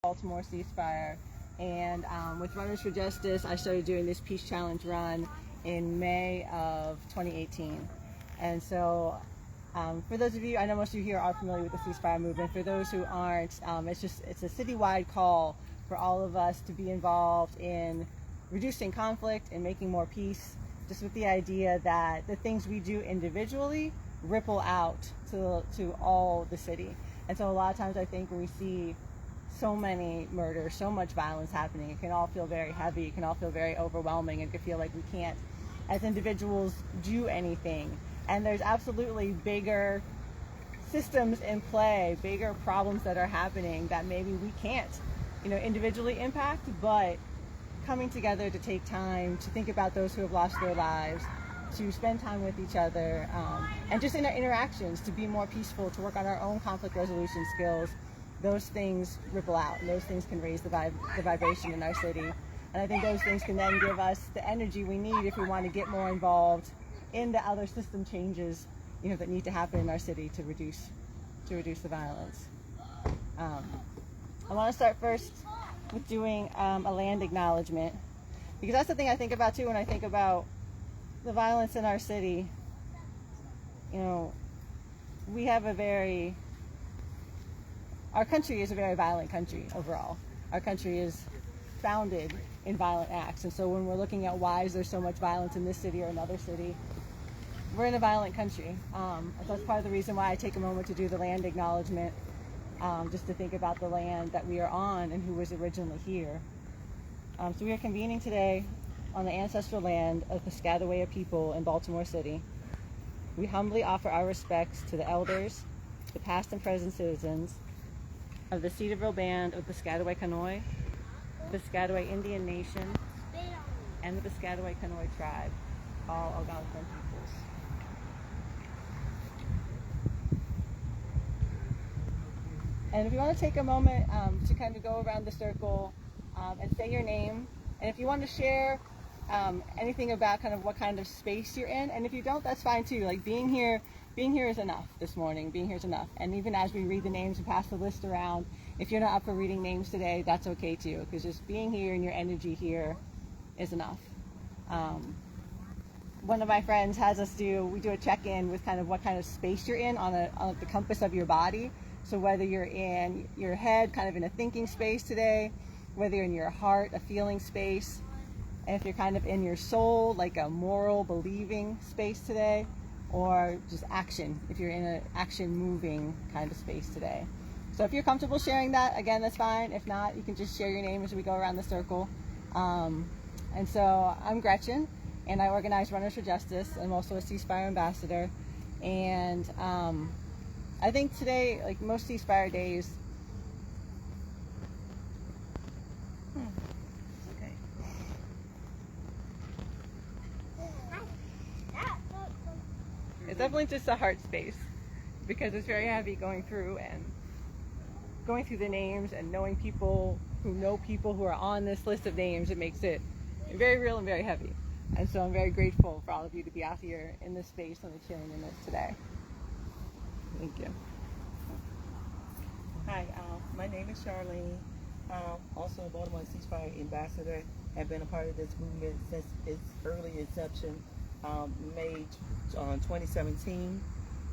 Baltimore ceasefire, and with Runners for Justice, I started doing this Peace Challenge run in May of 2018. And so for those of you, I know most of you here are familiar with the ceasefire movement. For those who aren't, it's a citywide call for all of us to be involved in reducing conflict and making more peace, just with the idea that the things we do individually ripple out to all the city. And so a lot of times I think when we see so many murders, so much violence happening, it can all feel very heavy, it can all feel very overwhelming, and it can feel like we can't, as individuals, do anything. And there's absolutely bigger systems in play, bigger problems that are happening that maybe we can't, individually impact, but coming together to take time to think about those who have lost their lives, to spend time with each other, and just in our interactions to be more peaceful, to work on our own conflict resolution skills. Those things ripple out, and those things can raise the vibration in our city. And I think those things can then give us the energy we need if we want to get more involved in the other system changes, that need to happen in our city to reduce the violence. I want to start first with doing a land acknowledgement, because that's the thing I think about too when I think about the violence in our city. We have our country is a very violent country overall. Our country is founded in violent acts, and so when we're looking at why is there so much violence in this city or another city, we're in a violent country. So that's part of the reason why I take a moment to do the land acknowledgement, just to think about the land that we are on and who was originally here. So we are convening today on the ancestral land of the Piscataway people in Baltimore City. We humbly offer our respects to the elders, the past and present citizens of the Cedarville Band of Piscataway Conoy, the Piscataway Indian Nation, and the Piscataway Conoy tribe, all Algonquin peoples. And if you want to take a moment to kind of go around the circle and say your name, and if you want to share anything about kind of what kind of space you're in, and if you don't, that's fine too. Like being here is enough this morning. Being here is enough. And even as we read the names and pass the list around, if you're not up for reading names today, that's okay too, because just being here and your energy here is enough. One of my friends has us we do a check-in with kind of what kind of space you're in on the compass of your body. So whether you're in your head, kind of in a thinking space today, whether you're in your heart, a feeling space, and if you're kind of in your soul, like a moral, believing space today, or just action, if you're in an action moving kind of space today. So if you're comfortable sharing that, again, that's fine. If not, you can just share your name as we go around the circle. And so I'm Gretchen, and I organize Runners for Justice. I'm also a ceasefire ambassador. And I think today, like most ceasefire days, it's definitely just a heart space, because it's very heavy going through the names and knowing people who are on this list of names. It makes it very real and very heavy. And so I'm very grateful for all of you to be out here in this space and the cheering in this today. Thank you. Hi, my name is Charlene. Also a Baltimore ceasefire ambassador. Have been a part of this movement since its early inception, May 2017,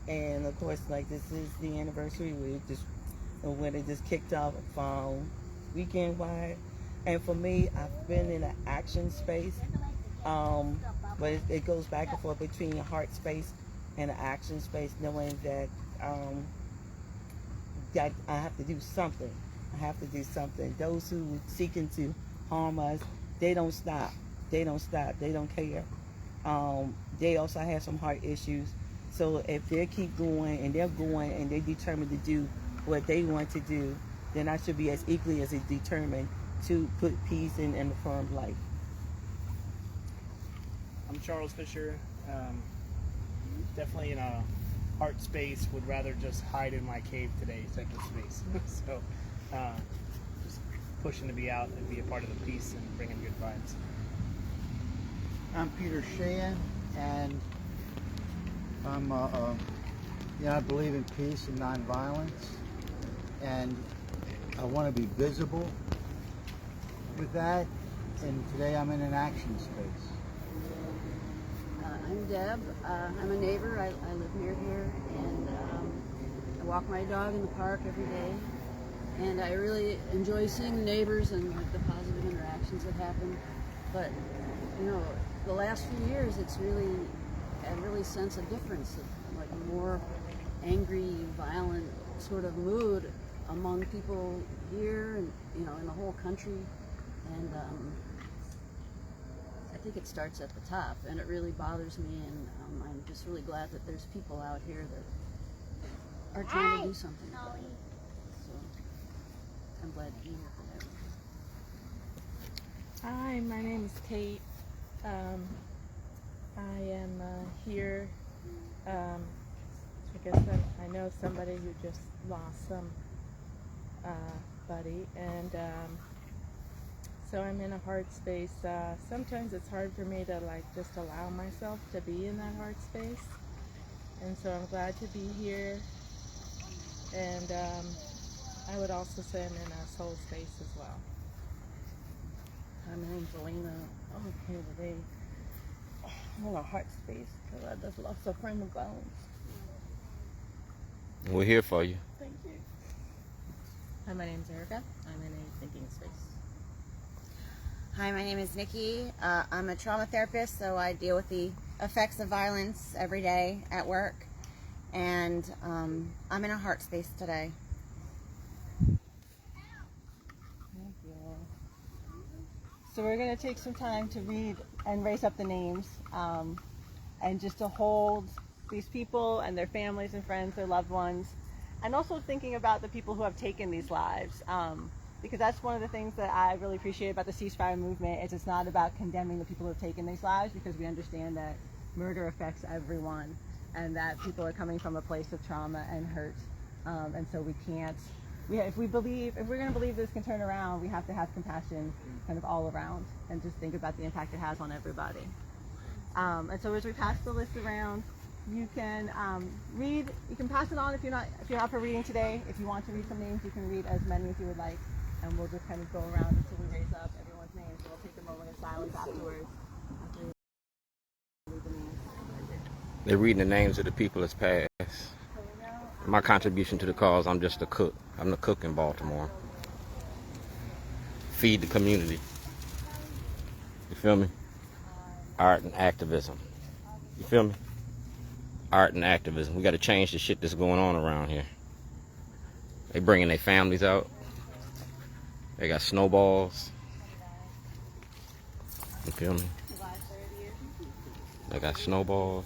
and of course, like, this is the anniversary when it just kicked off weekend wide. And for me, I've been in an action space, but it goes back and forth between a heart space and an action space, knowing that that I have to do something. Those who are seeking to harm us, they don't stop. They don't care. They also have some heart issues. So if they keep going and they're determined to do what they want to do, then I should be as equally as determined to put peace in and affirm life. I'm Charles Fisher. Definitely in a heart space, would rather just hide in my cave today type of space. So just pushing to be out and be a part of the peace and bringing good vibes. I'm Peter Sheehan, and I believe in peace and nonviolence, and I want to be visible with that, and today I'm in an action space. I'm Deb. I'm a neighbor. I live near here, and I walk my dog in the park every day. And I really enjoy seeing the neighbors and like the positive interactions that happen. But you know, the last few years, I really sense a difference, of, like a more angry, violent sort of mood among people here, and you know, in the whole country. And I think it starts at the top, and it really bothers me. And I'm just really glad that there's people out here that are trying to do something about it. So I'm glad to be here for that. Hi, my name is Kate. I am here. I guess I know somebody who just lost somebody, and so I'm in a hard space. Sometimes it's hard for me to like just allow myself to be in that hard space, and so I'm glad to be here. And I would also say I'm in a soul space as well. My name's Elena. I'm here today. I'm in a heart space because I just lost a friend of violence. We're here for you. Thank you. Hi, my name's Erica. I'm in a thinking space. Hi, my name is Nikki. I'm a trauma therapist, so I deal with the effects of violence every day at work. And I'm in a heart space today. Thank you. So we're going to take some time to read and raise up the names, and just to hold these people and their families and friends, their loved ones, and also thinking about the people who have taken these lives, because that's one of the things that I really appreciate about the ceasefire movement. Is it's not about condemning the people who have taken these lives, because we understand that murder affects everyone, and that people are coming from a place of trauma and hurt, and so we can't. If we're going to believe this can turn around, we have to have compassion kind of all around, and just think about the impact it has on everybody. And so as we pass the list around, you can read. You can pass it on if you're not for reading today. If you want to read some names, you can read as many as you would like, and we'll just kind of go around until we raise up everyone's names. We'll take a moment of silence afterwards. After we read the names. They're reading the names of the people that's passed. My contribution to the cause, I'm just a cook. I'm the cook in Baltimore. Feed the community. You feel me? Art and activism. You feel me? Art and activism. We got to change the shit that's going on around here. They bringing their families out. They got snowballs. You feel me? They got snowballs.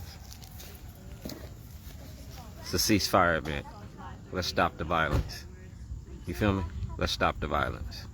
It's a ceasefire event. Let's stop the violence. You feel me? Let's stop the violence.